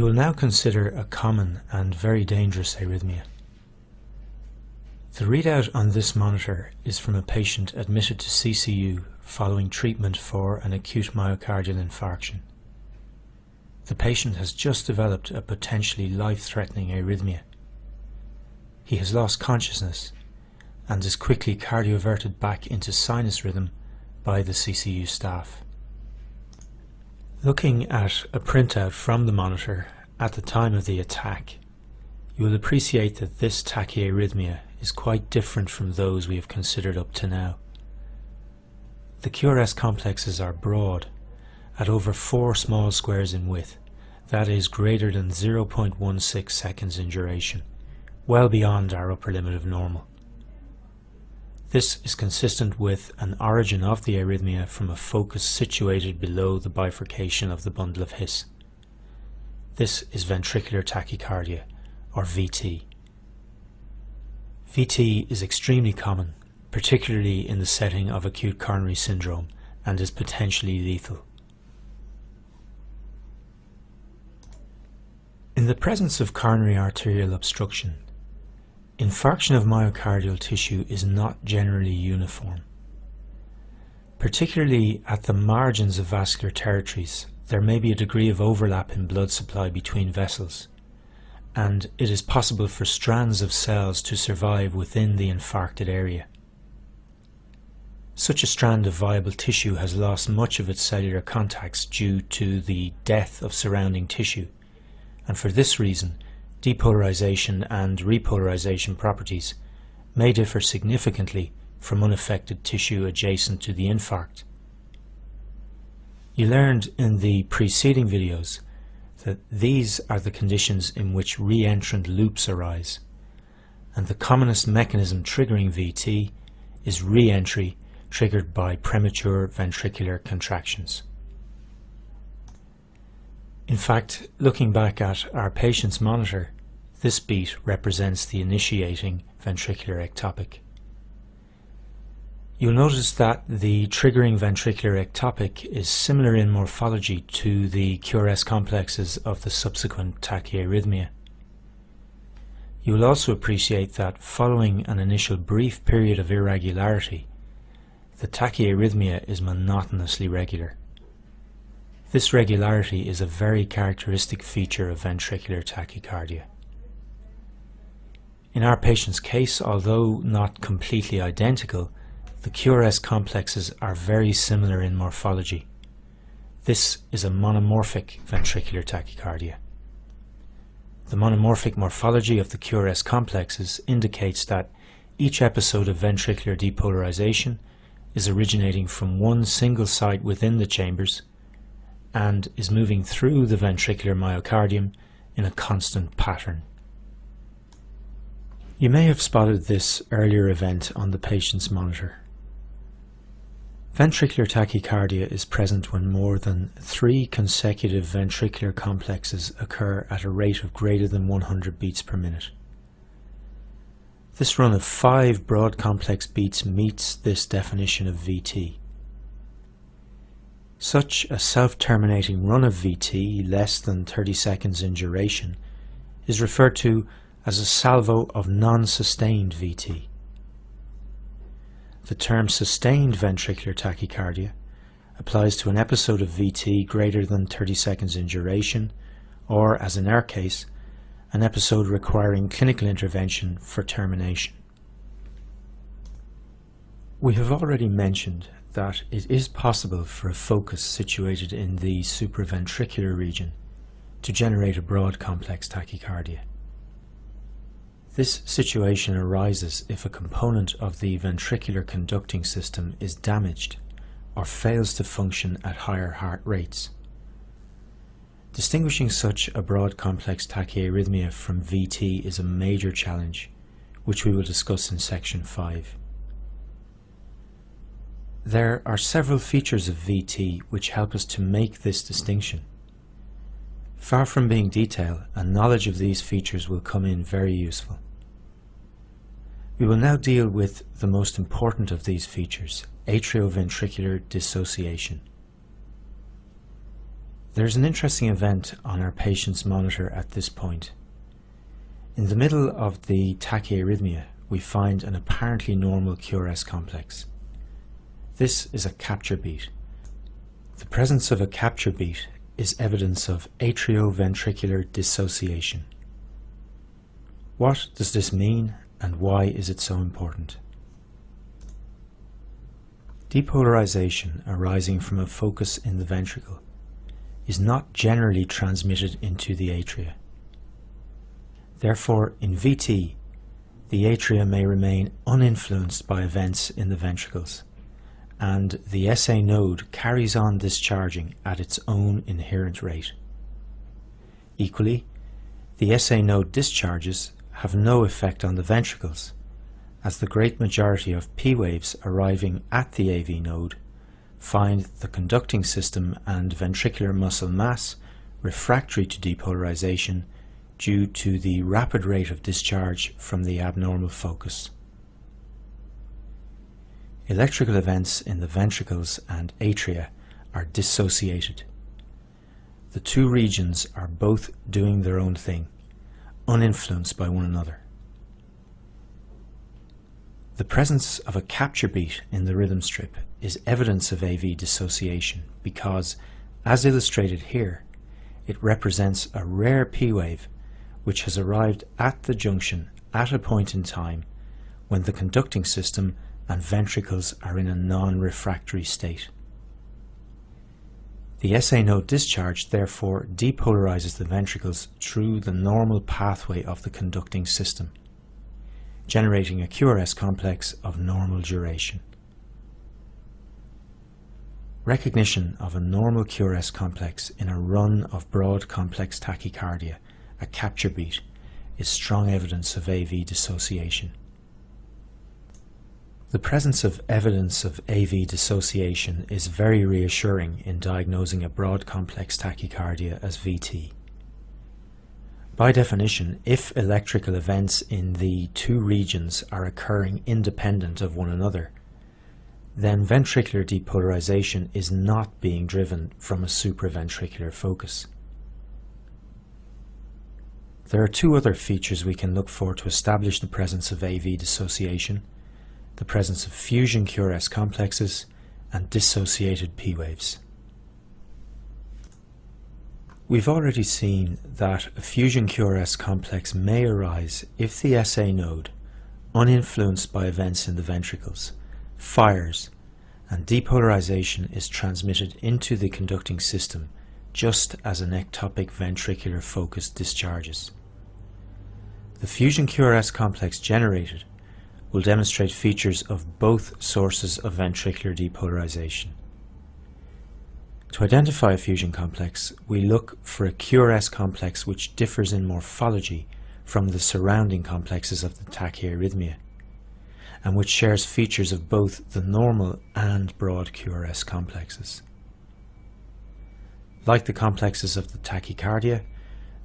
We will now consider a common and very dangerous arrhythmia. The readout on this monitor is from a patient admitted to CCU following treatment for an acute myocardial infarction. The patient has just developed a potentially life-threatening arrhythmia. He has lost consciousness and is quickly cardioverted back into sinus rhythm by the CCU staff. Looking at a printout from the monitor at the time of the attack, you will appreciate that this tachyarrhythmia is quite different from those we have considered up to now. The QRS complexes are broad, at over 4 small squares in width, that is greater than 0.16 seconds in duration, well beyond our upper limit of normal. This is consistent with an origin of the arrhythmia from a focus situated below the bifurcation of the bundle of His. This is ventricular tachycardia, or VT. VT is extremely common, particularly in the setting of acute coronary syndrome, and is potentially lethal. In the presence of coronary arterial obstruction, infarction of myocardial tissue is not generally uniform. Particularly at the margins of vascular territories, there may be a degree of overlap in blood supply between vessels, and it is possible for strands of cells to survive within the infarcted area. Such a strand of viable tissue has lost much of its cellular contacts due to the death of surrounding tissue, and for this reason, depolarization and repolarization properties may differ significantly from unaffected tissue adjacent to the infarct. You learned in the preceding videos that these are the conditions in which re-entrant loops arise, and the commonest mechanism triggering VT is re-entry triggered by premature ventricular contractions. In fact, looking back at our patient's monitor, this beat represents the initiating ventricular ectopic. You'll notice that the triggering ventricular ectopic is similar in morphology to the QRS complexes of the subsequent tachyarrhythmia. You will also appreciate that following an initial brief period of irregularity, the tachyarrhythmia is monotonously regular. This regularity is a very characteristic feature of ventricular tachycardia. In our patient's case, although not completely identical, the QRS complexes are very similar in morphology. This is a monomorphic ventricular tachycardia. The monomorphic morphology of the QRS complexes indicates that each episode of ventricular depolarization is originating from one single site within the chambers and is moving through the ventricular myocardium in a constant pattern. You may have spotted this earlier event on the patient's monitor. Ventricular tachycardia is present when more than 3 consecutive ventricular complexes occur at a rate of greater than 100 beats per minute. This run of 5 broad complex beats meets this definition of VT. Such a self-terminating run of VT, less than 30 seconds in duration, is referred to as a salvo of non-sustained VT. The term sustained ventricular tachycardia applies to an episode of VT greater than 30 seconds in duration, or, as in our case, an episode requiring clinical intervention for termination. We have already mentioned that it is possible for a focus situated in the supraventricular region to generate a broad complex tachycardia. This situation arises if a component of the ventricular conducting system is damaged or fails to function at higher heart rates. Distinguishing such a broad complex tachyarrhythmia from VT is a major challenge, which we will discuss in section 5. There are several features of VT which help us to make this distinction. Far from being detailed, a knowledge of these features will come in very useful. We will now deal with the most important of these features, atrioventricular dissociation. There's an interesting event on our patient's monitor at this point. In the middle of the tachyarrhythmia, we find an apparently normal QRS complex. This is a capture beat. The presence of a capture beat is evidence of atrioventricular dissociation. What does this mean, and why is it so important? Depolarization arising from a focus in the ventricle is not generally transmitted into the atria. Therefore, in VT, the atria may remain uninfluenced by events in the ventricles, and the SA node carries on discharging at its own inherent rate. Equally, the SA node discharges have no effect on the ventricles, as the great majority of P waves arriving at the AV node find the conducting system and ventricular muscle mass refractory to depolarization due to the rapid rate of discharge from the abnormal focus. Electrical events in the ventricles and atria are dissociated. The two regions are both doing their own thing, uninfluenced by one another. The presence of a capture beat in the rhythm strip is evidence of AV dissociation because, as illustrated here, it represents a rare P wave which has arrived at the junction at a point in time when the conducting system and ventricles are in a non-refractory state. The SA node discharge therefore depolarizes the ventricles through the normal pathway of the conducting system, generating a QRS complex of normal duration. Recognition of a normal QRS complex in a run of broad complex tachycardia, a capture beat, is strong evidence of AV dissociation. The presence of evidence of AV dissociation is very reassuring in diagnosing a broad complex tachycardia as VT. By definition, if electrical events in the two regions are occurring independent of one another, then ventricular depolarization is not being driven from a supraventricular focus. There are two other features we can look for to establish the presence of AV dissociation: the presence of fusion QRS complexes and dissociated P waves. We've already seen that a fusion QRS complex may arise if the SA node, uninfluenced by events in the ventricles, fires and depolarization is transmitted into the conducting system just as an ectopic ventricular focus discharges. The fusion QRS complex generated will demonstrate features of both sources of ventricular depolarization. To identify a fusion complex, we look for a QRS complex which differs in morphology from the surrounding complexes of the tachyarrhythmia, and which shares features of both the normal and broad QRS complexes. Like the complexes of the tachycardia,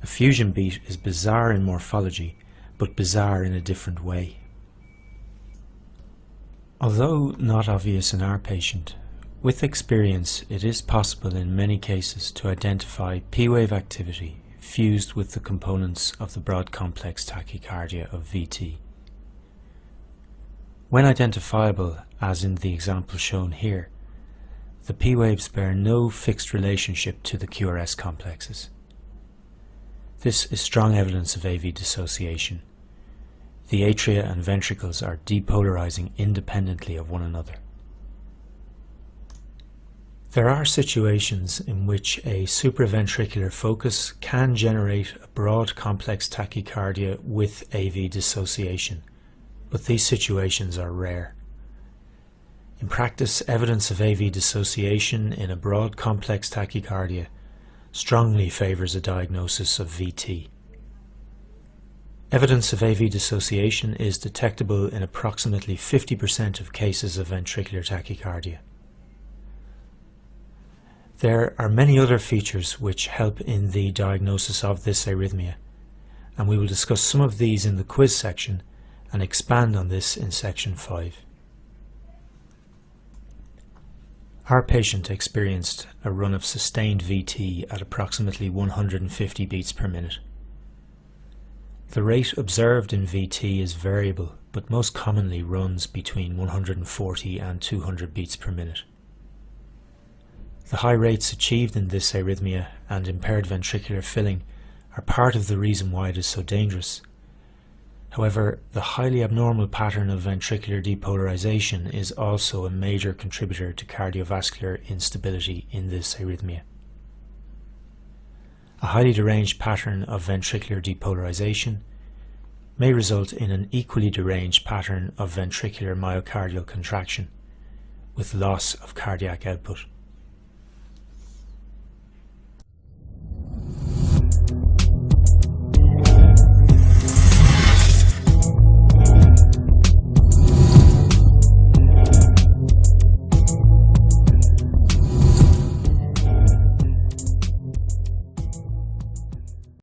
a fusion beat is bizarre in morphology, but bizarre in a different way. Although not obvious in our patient, with experience it is possible in many cases to identify P-wave activity fused with the components of the broad complex tachycardia of VT. When identifiable, as in the example shown here, the P-waves bear no fixed relationship to the QRS complexes. This is strong evidence of AV dissociation. The atria and ventricles are depolarizing independently of one another. There are situations in which a supraventricular focus can generate a broad complex tachycardia with AV dissociation, but these situations are rare. In practice, evidence of AV dissociation in a broad complex tachycardia strongly favors a diagnosis of VT. Evidence of AV dissociation is detectable in approximately 50% of cases of ventricular tachycardia. There are many other features which help in the diagnosis of this arrhythmia, and we will discuss some of these in the quiz section and expand on this in section 5. Our patient experienced a run of sustained VT at approximately 150 beats per minute. The rate observed in VT is variable, but most commonly runs between 140 and 200 beats per minute. The high rates achieved in this arrhythmia and impaired ventricular filling are part of the reason why it is so dangerous. However, the highly abnormal pattern of ventricular depolarization is also a major contributor to cardiovascular instability in this arrhythmia. A highly deranged pattern of ventricular depolarization may result in an equally deranged pattern of ventricular myocardial contraction with loss of cardiac output.